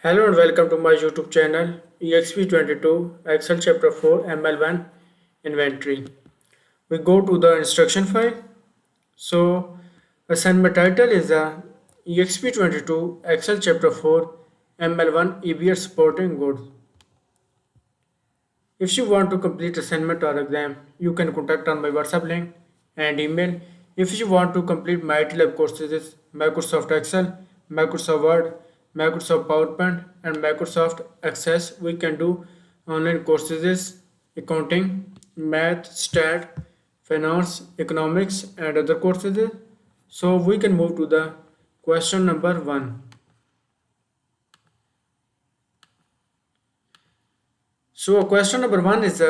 Hello and welcome to my YouTube channel EXP22 Excel Chapter 4 ML1 Inventory. We go to the instruction file. So assignment title is the EXP22 Excel Chapter 4 ML1 EBL Sporting Goods. If you want to complete assignment or exam, you can contact on my WhatsApp link and email. If you want to complete MylTLab courses, Microsoft Excel, Microsoft Word, Microsoft PowerPoint, and Microsoft Access, we can do online courses, accounting, math, stat, finance, economics, and other courses. So we can move to the question number 1. So question number 1 is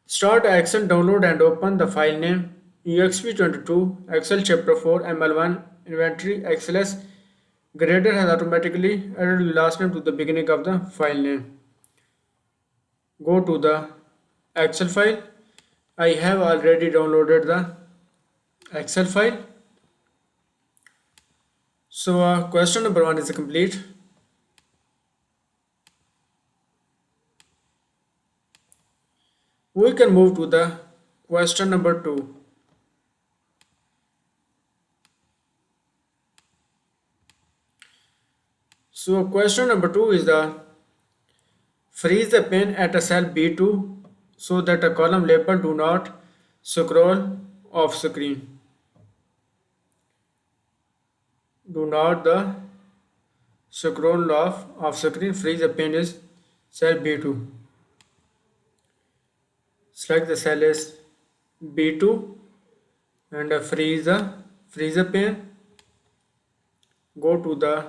start Excel, download and open the file name EXP22 Excel Chapter 4 ML1 Inventory XLS. Grader has automatically added the last name to the beginning of the file name. Go to the Excel file. I have already downloaded the Excel file. So question number 1 is complete. We can move to the question number 2. So question number 2 is the freeze the pen at a cell B2 so that a column label do not scroll off screen. Do not the scroll off screen. Freeze the pen is cell B2. Select the cell is B2 and freeze the pen. Go to the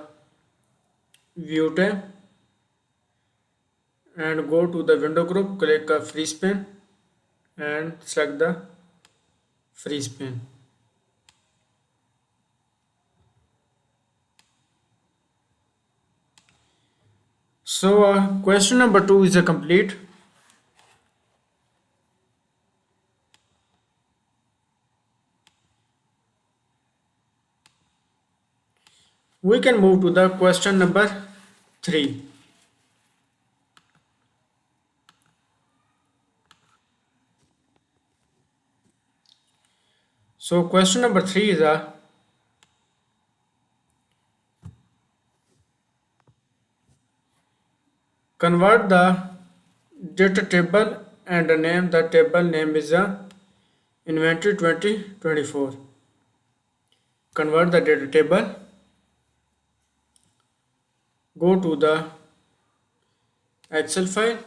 view tab and go to the window group. Click a freeze pen and select the freeze pen. So question number 2 is a complete. We can move to the question number 3. So question number 3 is convert the data table and name the table name is inventory 2024. Convert the data table. Go to the Excel file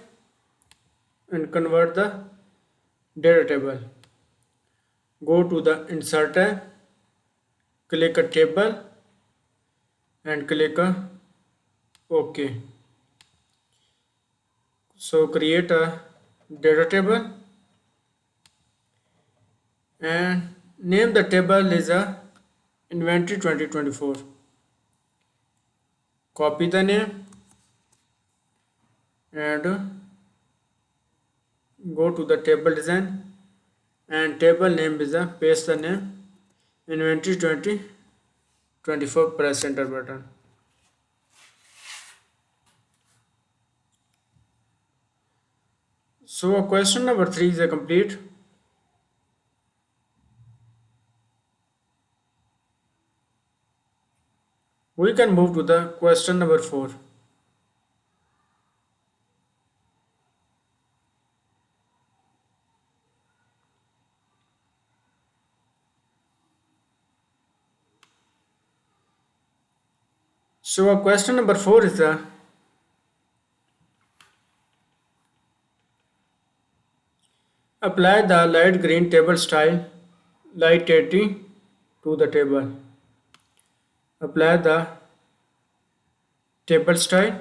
and convert the data table. Go to the insert tab, click a table and click a OK. So create a data table and name the table is a inventory 2024. Copy the name and go to the table design and table name is a paste the name inventory 2024. Press enter button. So question number 3 is a complete. We can move to the question number 4. So question number 4 is apply the light green table style light 80 to the table. Apply the table style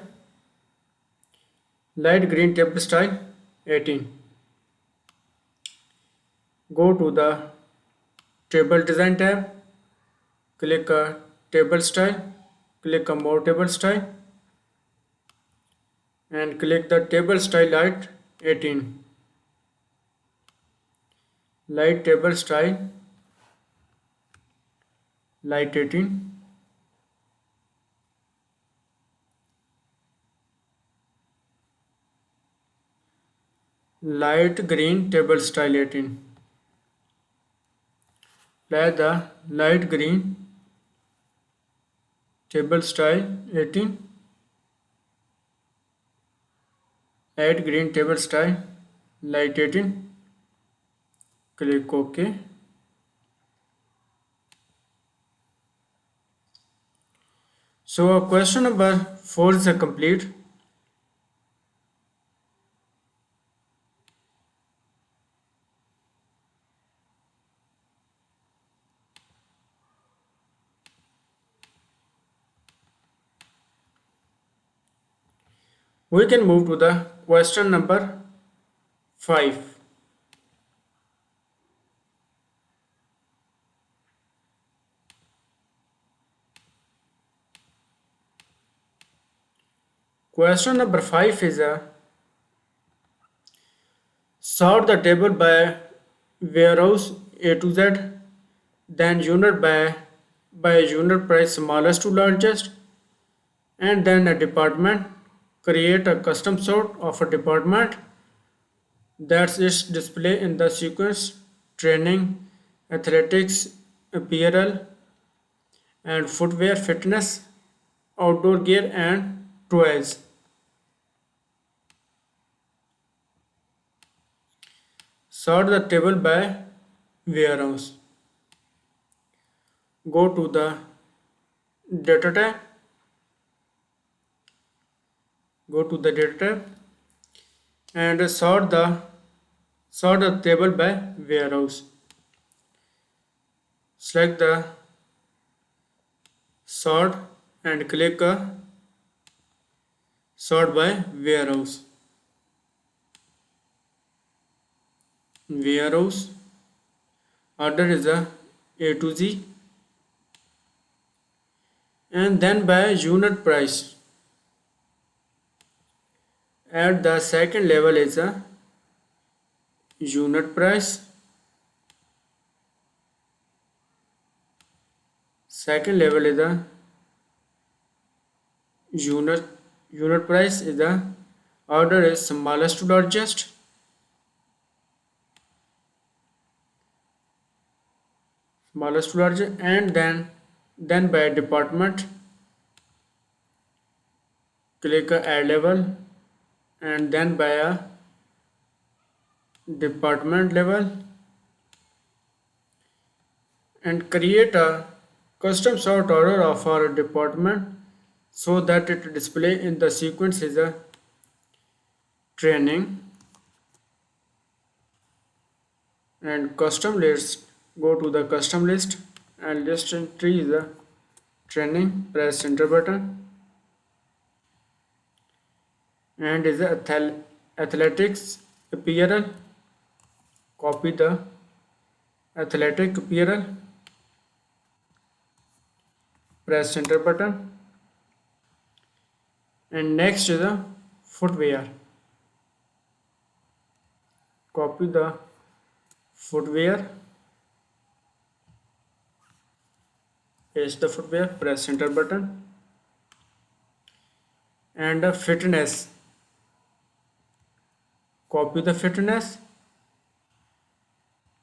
light green table style 18. Go to the table design tab, click a table style, click a more table style and click the table style light 18. Light table style light 18. light green table style 18. Apply the light green table style 18. Add green table style light 18. Click OK. So question number 4 is complete. We can move to the question number 5. Question number 5 is sort the table by warehouse A to Z, then unit by unit price smallest to largest, and then a department. Create a custom sort of a department that's its display in the sequence training, athletics, apparel, and footwear, fitness, outdoor gear, and toys. Sort the table by warehouse. Go to the data tab. Go to the data tab and sort the table by warehouse. Select the sort and click sort by warehouse. Warehouse order is A to Z, and then by unit price. At the second level is a unit price. Second level is the unit unit price is the order is smallest to largest. Smallest to largest, and then by department. Click add level, and then by a department level, and create a custom sort order of our department so that it display in the sequence is a training and custom list. Go to the custom list and list entry is a training. Press enter button, and is a athletics apparel. Copy the athletic apparel. Press enter button, and next is a footwear. Copy the footwear. Paste the footwear. Press enter button, and fitness. Copy the fitness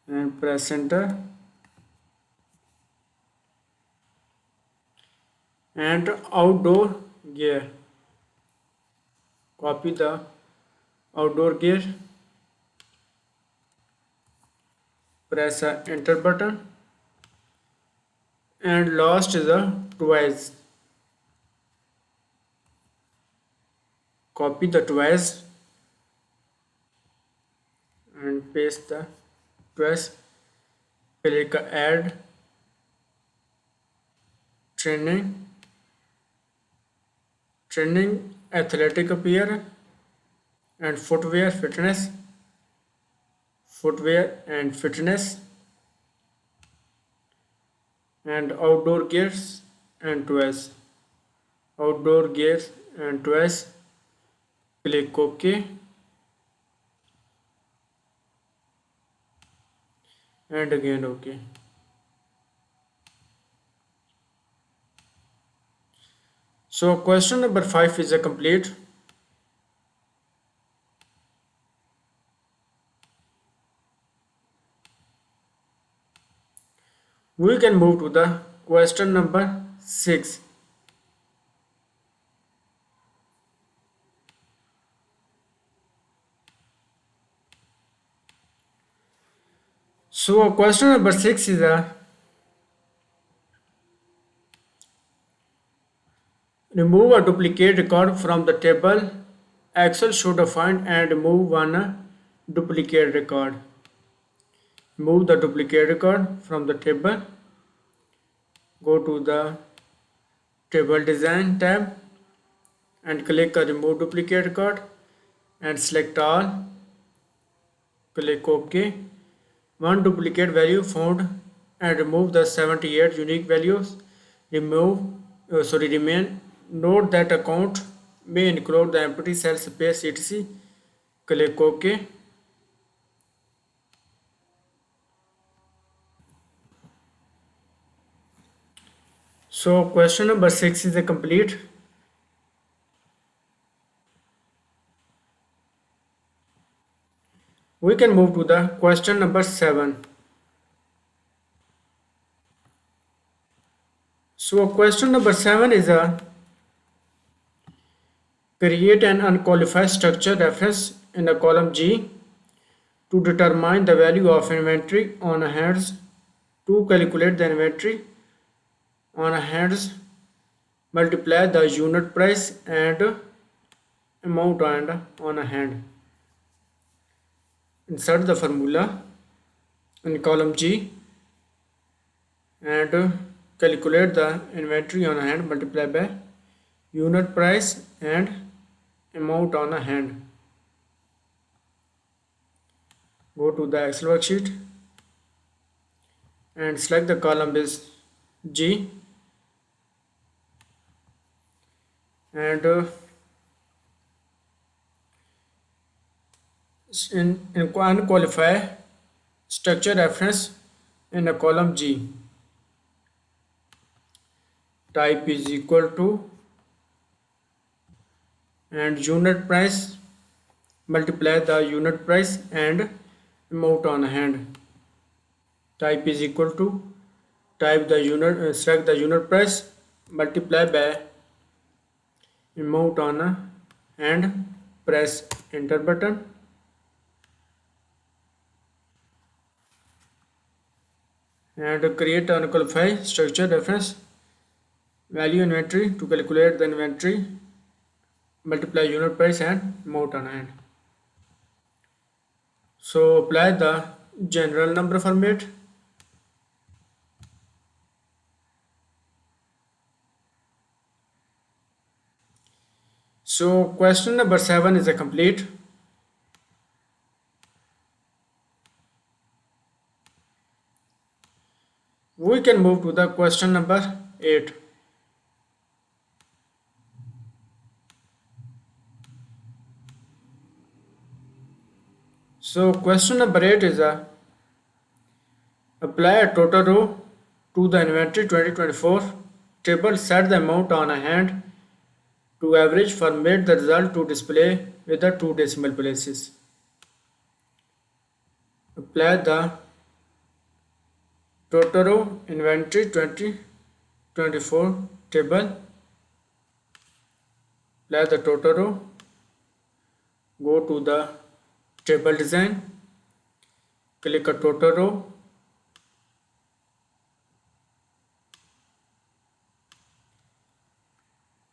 and press enter, and outdoor gear. Copy the outdoor gear. Press enter button, and last is a twice. Copy the twice and paste the twice. Click add training athletic apparel and footwear and fitness, and outdoor gears and toys. Outdoor gears and toys. Click OK, and again OK. So question number 5 is a complete. We can move to the question number 6. So question number 6 is remove a duplicate record from the table. Excel should find and remove one duplicate record. Remove the duplicate record from the table. Go to the table design tab and click remove duplicate record and select all. Click OK. One duplicate value found and remove the 78 unique values. Remain. Note that account may include the empty cell space etc. Click OK. So question number 6 is a complete. We can move to the question number 7. So question number 7 is a create an unqualified structure reference in the column G to determine the value of inventory on hands. To calculate the inventory on hands, multiply the unit price and amount on hand. Insert the formula in column G and calculate the inventory on hand multiplied by unit price and amount on hand. Go to the Excel worksheet and select the column is G and in unqualified structure reference in the column G. Type is equal to and unit price, multiply the unit price and amount on hand. Type is equal to type the unit select the unit price, multiply by amount on hand, press enter button and create an unqualified structure reference value inventory to calculate the inventory, multiply unit price and amount on hand. So apply the general number format. So question number 7 is a complete. We can move to the question number 8. So question number 8 is apply a total row to the inventory 2024 table, set the amount on hand to average, format the result to display with the two decimal places. Apply the total row inventory 2024 table. Apply the total row. Go to the table design. Click a total row.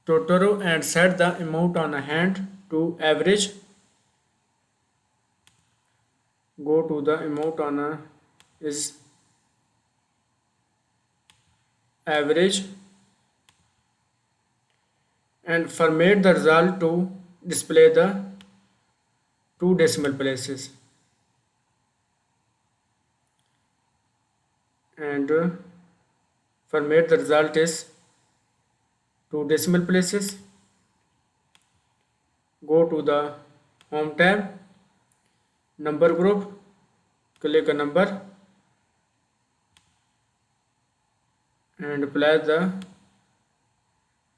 Total row and set the amount on hand to average. Go to the amount on is average and format the result to display the two decimal places and format the result is two decimal places. Go to the home tab, number group, click a number and apply the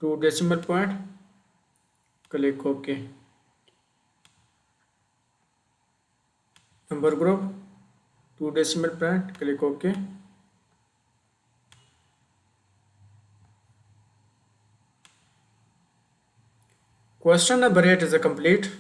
two decimal point, click OK. Number group, two decimal point, click OK. Question number 8 is a complete.